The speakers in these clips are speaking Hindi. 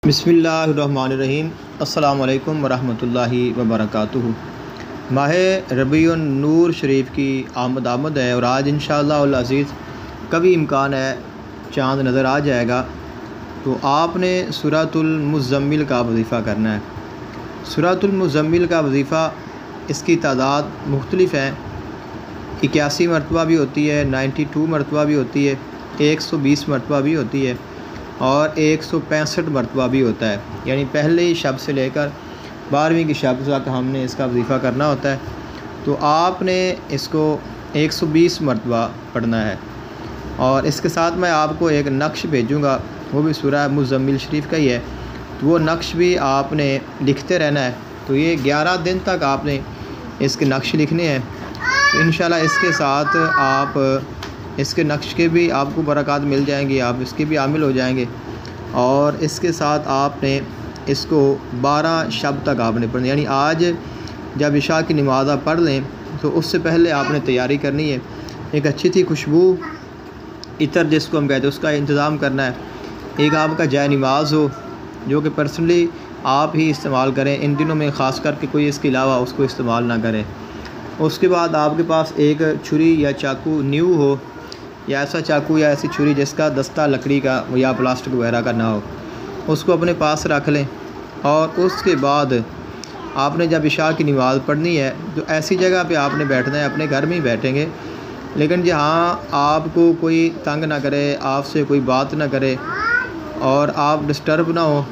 बिस्मिल्लाहिर्रहमानिर्रहीम। अस्सलामु अलैकुम वरहमतुल्लाहि वबरकातुहू। माह रबीउन नूर शरीफ की आमद है और आज इंशाअल्लाह अज़ीज़ कभी इम्कान है चाँद नज़र आ जाएगा तो आपने सूरतुल मुज़म्मिल का वजीफ़ा करना है। सूरतुल मुज़म्मिल का वजीफ़ा इसकी तादाद मुख्तलिफ़ है, 81 मरतबा भी होती है, 92 मरतबा भी होती है, 120 मरतबा भी होती है और 165 मरतबा भी होता है। यानी पहले शब से लेकर 12वीं की शब तक हमने इसका वजीफ़ा करना होता है। तो आपने इसको 120 मरतबा पढ़ना है और इसके साथ मैं आपको एक नक्श भेजूँगा, वो भी सूरह मुज़म्मिल शरीफ का ही है। तो वो नक्श भी आपने लिखते रहना है। तो ये 11 दिन तक आपने इसके नक्श लिखने हैं। तो इंशाल्लाह इसके साथ आप इसके नक्श के भी आपको बरक़ात मिल जाएंगी, आप इसके भी आमिल हो जाएंगे। और इसके साथ आपने इसको 12 शब तक आपने पढ़ना, यानी आज जब इशा की नमाज़ आप पढ़ लें तो उससे पहले आपने तैयारी करनी है। एक अच्छी सी खुशबू इतर जिसको हम कहते हैं उसका इंतज़ाम करना है। एक आपका जाय नमाज हो जो कि पर्सनली आप ही इस्तेमाल करें, इन दिनों में ख़ास करके कोई इसके अलावा उसको इस्तेमाल ना करें। उसके बाद आपके पास एक छुरी या चाकू न्यू हो, या ऐसा चाकू या ऐसी छुरी जिसका दस्ता लकड़ी का या प्लास्टिक वगैरह का ना हो, उसको अपने पास रख लें। और उसके बाद आपने जब इशा की नमाज़ पढ़नी है तो ऐसी जगह पे आपने बैठना है, अपने घर में ही बैठेंगे, लेकिन जहाँ आपको कोई तंग ना करे, आपसे कोई बात ना करे और आप डिस्टर्ब ना हो।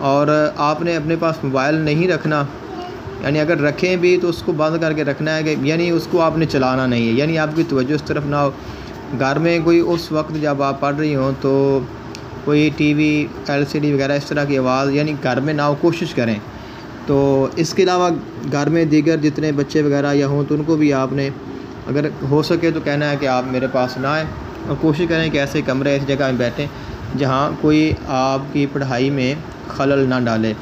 और आपने अपने पास मोबाइल नहीं रखना, यानी अगर रखें भी तो उसको बंद करके रखना है कि यानी उसको आपने चलाना नहीं है, यानी आपकी तवज्जो उस तरफ ना हो। घर में कोई उस वक्त जब आप पढ़ रही हों तो कोई टीवी एलसीडी वगैरह इस तरह की आवाज़ यानी घर में ना हो, कोशिश करें। तो इसके अलावा घर में दीगर जितने बच्चे वगैरह या हों तो उनको भी आपने अगर हो सके तो कहना है कि आप मेरे पास ना आए और कोशिश करें कि ऐसे कमरे ऐसी जगह में बैठें जहाँ कोई आपकी पढ़ाई में खलल ना डाले।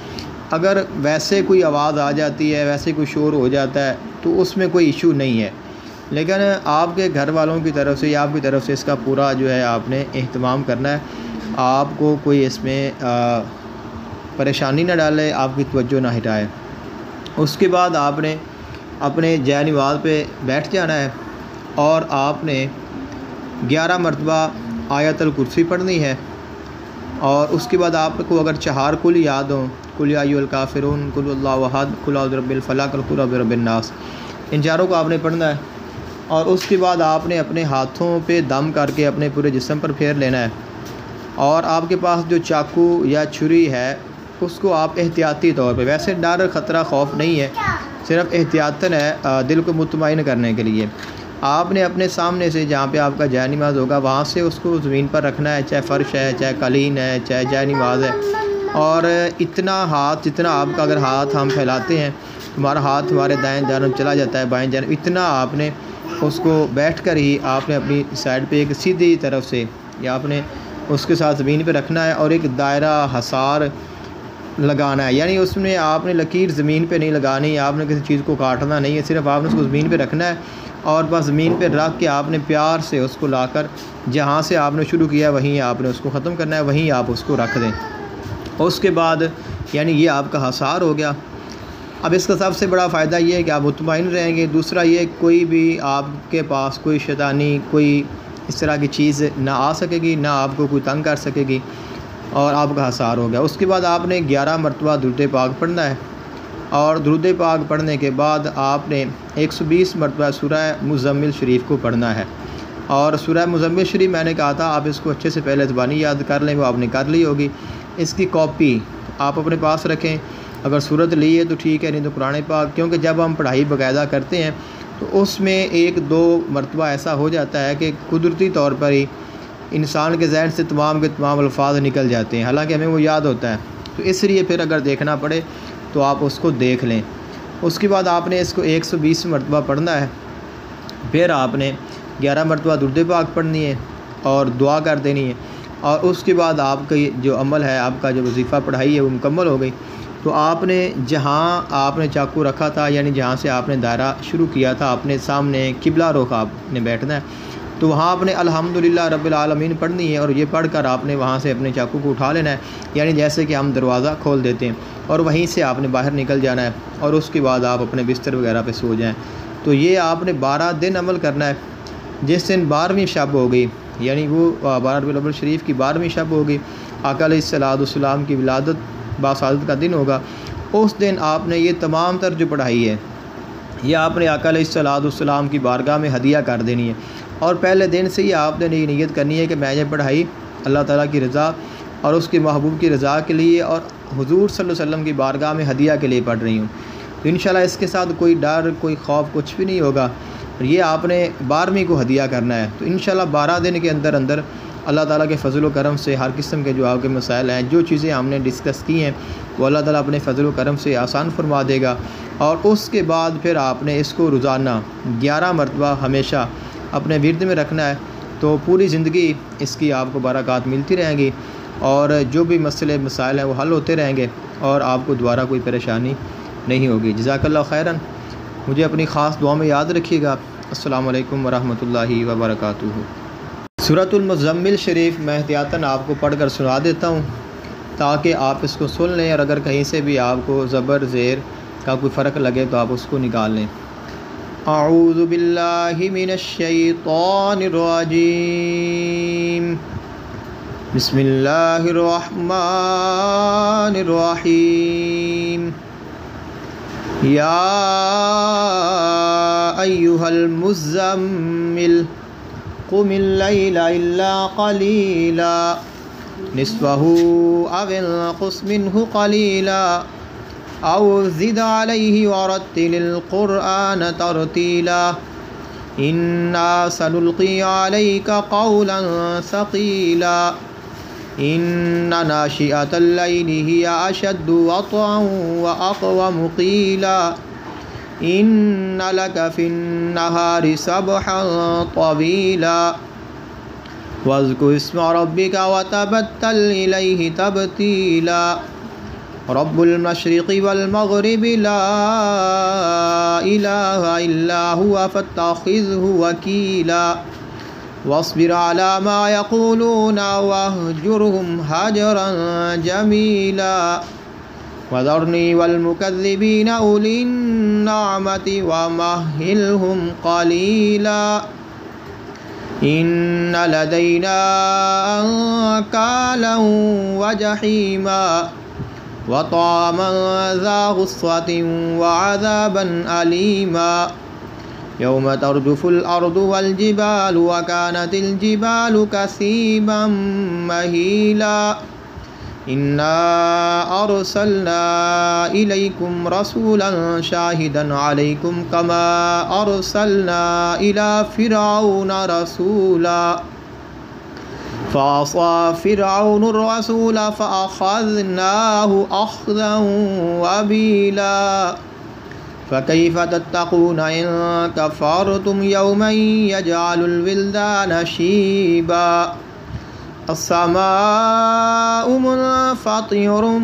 अगर वैसे कोई आवाज़ आ जाती है, वैसे कोई शोर हो जाता है तो उसमें कोई इशू नहीं है, लेकिन आपके घर वालों की तरफ से या आपकी तरफ से इसका पूरा जो है आपने एहतमाम करना है। आपको कोई इसमें परेशानी ना डाले, आपकी तवज्जो ना हटाए। उसके बाद आपने अपने जाय नमाज़ पे बैठ जाना है और आपने 11 मरतबा आयतुल कुर्सी पढ़नी है। और उसके बाद आपको अगर 4 कुल याद हों, कुल या अय्युहल काफ़िरून, कुल हुवल्लाहु अहद, कुल औज़ु बिरब्बिल फलक, कुल औज़ु बिरब्बिन नास, इन चारों को आपने पढ़ना है। और उसके बाद आपने अपने हाथों पे दम करके अपने पूरे जिस्म पर फेर लेना है। और आपके पास जो चाकू या छुरी है उसको आप एहतियाती तौर पे, वैसे डर ख़तरा खौफ नहीं है, सिर्फ एहतियातन है दिल को मुतमईन करने के लिए, आपने अपने सामने से जहाँ पे आपका जाय नमाज होगा वहाँ से उसको ज़मीन पर रखना है, चाहे फ़र्श है, चाहे कालीन है, चाहे जाय नमाज है। और इतना हाथ जितना आपका अगर हाथ हम फैलाते हैं हमारा हाथ हमारे दाएं जानब चला जाता है, बाएं जानब, इतना आपने उसको बैठकर ही आपने अपनी साइड पे एक सीधी तरफ से या आपने उसके साथ ज़मीन पे रखना है और एक दायरा हसार लगाना है। यानी उसमें आपने लकीर ज़मीन पे नहीं लगानी, आपने किसी चीज़ को काटना नहीं है, सिर्फ आपने उसको ज़मीन पे रखना है और बस ज़मीन पे रख के आपने प्यार से उसको लाकर जहाँ से आपने शुरू किया वहीं आपने उसको ख़त्म करना है, वहीं आप उसको रख दें। उसके बाद यानी ये आपका हसार हो गया। अब इसका सबसे बड़ा फ़ायदा ये है कि आप मुतमईन रहेंगे। दूसरा ये कोई भी आपके पास कोई शैतानी कोई इस तरह की चीज़ ना आ सकेगी, ना आपको कोई तंग कर सकेगी और आपका हसार हो गया। उसके बाद आपने 11 मरतबा दुरूद पाक पढ़ना है और दुरूद पाक पढ़ने के बाद आपने 120 मरतबा सूरह मुज़म्मिल शरीफ को पढ़ना है। और सूरह मुज़म्मिल शरीफ मैंने कहा था आप इसको अच्छे से पहले ज़बानी याद कर लें, वो आपने कर ली होगी। इसकी कॉपी आप अपने पास रखें, अगर सूरत ली है तो ठीक है, नहीं तो कुरान पाक, क्योंकि जब हम पढ़ाई बाकायदा करते हैं तो उसमें 1-2 मरतबा ऐसा हो जाता है कि कुदरती तौर पर ही इंसान के जहन से तमाम के तमाम अल्फाज निकल जाते हैं, हालांकि हमें वो याद होता है। तो इसलिए फिर अगर देखना पड़े तो आप उसको देख लें। उसके बाद आपने इसको 120 मरतबा पढ़ना है। फिर आपने 11 मरतबा दुरूद पाक पढ़नी है और दुआ कर देनी है। और उसके बाद आपका जो अमल है, आपका जो वजीफ़ा पढ़ाई है वो मुकम्मल हो गई। तो आपने जहाँ आपने चाकू रखा था यानी जहाँ से आपने दायरा शुरू किया था, अपने सामने किबला रुख आपने बैठना है तो वहाँ आपने अल्हम्दुलिल्लाह रब्बिल आलमीन पढ़नी है और ये पढ़कर आपने वहाँ से अपने चाकू को उठा लेना है, यानी जैसे कि हम दरवाज़ा खोल देते हैं, और वहीं से आपने बाहर निकल जाना है और उसके बाद आप अपने बिस्तर वगैरह पे सो जाएं। तो ये आपने 12 दिन अमल करना है। जिस दिन 12वीं शब हो गई, यानी वो 12 रबीउल अव्वल शरीफ की 12वीं शब होगी, आका अलैहिस्सलाम की विलादत बासादत का दिन होगा, उस दिन आपने ये तमाम तर जो पढ़ाई है ये आपने आका अलैहिस्सलाम की बारगाह में हदिया कर देनी है। और पहले दिन से ही आपने ये नीयत करनी है कि मैं ये पढ़ाई अल्लाह ताला की रज़ा और उसके महबूब की रज़ा के लिए और हुज़ूर सल्लल्लाहु अलैहि वसल्लम की बारगाह में हदिया के लिए पढ़ रही हूँ। तो इंशाल्लाह इसके साथ कोई डर, कोई खौफ, कुछ भी नहीं होगा। ये आपने 12वीं को हदिया करना है। तो इंशाल्लाह 12 दिन के अंदर अंदर अल्लाह ताला के फ़ज़ल व करम से हर किस्म के जो आपके मसाइल हैं, जो चीज़ें हमने डिस्कस की हैं, वो अल्लाह ताला अपने फ़ज़ल व करम से आसान फरमा देगा। और उसके बाद फिर आपने इसको रोज़ाना 11 मरतबा हमेशा अपने विरद में रखना है। तो पूरी ज़िंदगी इसकी आपको बरक़ात मिलती रहेंगी और जो भी मसले मसाइल हैं वो हल होते रहेंगे और आपको दोबारा कोई परेशानी नहीं होगी। जज़ाकल्लाह खैरन। मुझे अपनी ख़ास दुआ में याद रखिएगा। अस्सलामु अलैकुम वरहमतुल्लाहि वबरकातुहू। सूरतुल मुज़म्मिल शरीफ मैं एहतियातन आपको पढ़कर सुना देता हूँ ताकि आप इसको सुन लें, और अगर कहीं से भी आपको ज़बर ज़ेर का कोई फ़र्क लगे तो आप उसको निकाल लें। अऊज़ु बिल्लाहि मिनश शैतानिर रजीम। बिस्मिल्लाहिर रहमानिर रहीम। या अय्युहल मुज़्ज़म्मिल क़ुमिल लैला इल्ला क़लीला निस्फ़हु अव इंक़ुस मिन्हु क़लीला औ ज़िद अलैहि वरत्तिलिल क़ुरआन तरतीला। इन्ना सनुल्क़ी अलैका क़ौलन सक़ीला। इन्ना नाशिअतल लैलि हिया अशद्दु वत्अन व अक़वमु क़ीला। इन्ना लका फ़िन्नहारि सबहन तवीला। वज़्कुर इस्म रब्बिका वतबत्तल इलैहि तबतीला। रब्बुल मशरिक़ि वल मग़रिबि ला इलाहा इल्ला हुवा फत्तख़िज़हु वकीला। वस्बिर अला मा यक़ूलूना वहजुरहुम हजरन जमीला। वज़रनी वल मुकज़्ज़िबीना उलिन निअमति वमहिलहुम क़लीला। इन्न लदैना अंकालन व जहीमा व ताअमन ज़ा गुस्वतिन व अज़ाबन अलीमा। यौम तर्जुफुल अर्दु वल जिबालु व कानतिल जिबालु कसीबन महीला। इन्ना अरसलना इलैकुम रसूलन शाहिदन अलैकुम कमा अरसलना इला फ़िरऔन रसूला। फ़असा फ़िरऔनुर रसूल फ़अख़ज़नाहु अख़ज़न वबीला। फ़कैफ़ तत्तक़ून इन कफ़रतुम यौमन यजअलुल विल्दान शीबा। अस्समाउ मुनफ़तिरुम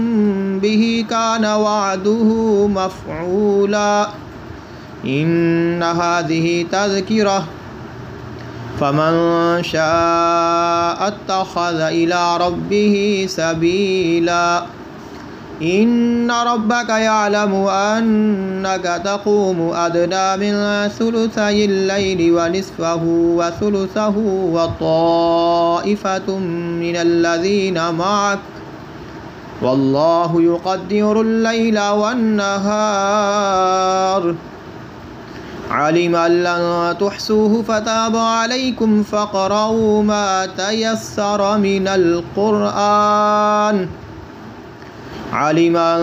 बिही कान वअदुहु मफ़ऊला। इन्न हाज़िही तज़किरा फ़मन शाअ अत्तख़ज़ इला रब्बिही सबीला। इन्न रब्बका यअलमु अन्नका तक़ूमु अदना मिन सुलुसैल लैलि व निस्फ़हु व सुलुसहु व ताइफ़तुम मिनल लज़ीना मअक वल्लाहु युक़द्दिरुल लैला वन नहार। अलिम अल्लन तुहसूहु फताब अलैकुम फ़क़रऊ मा तयस्सर मिनल क़ुरआन। अलिमन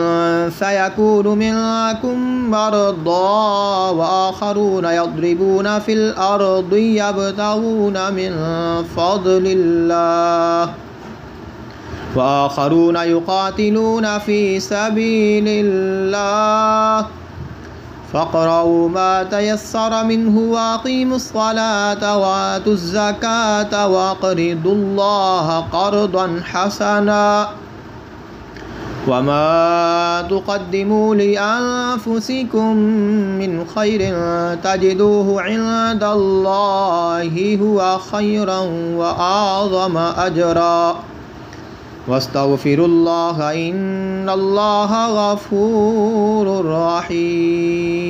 सयकूनु मिनकुम मरदा व आख़रून यद्रिबून फ़िल अर्दि यब्तगून मिन फ़ज़लिल्लाह व आख़रून युक़ातिलून फ़ी सबीलिल्लाह। फ़क़रऊ मा तयस्सर मिन्हु व अक़ीमुस्सलात व आतुज़्ज़कात व अक़रिदुल्लाह क़र्ज़न हसना वमा तुक़द्दिमू लिअन्फुसिकुम मिन खैरिन तजिदूहु इन्दल्लाहि हुवा खैरन व आज़म अजरा वस्तगफिरुल्लाह इन्नल्लाह गफूरुर रहीम।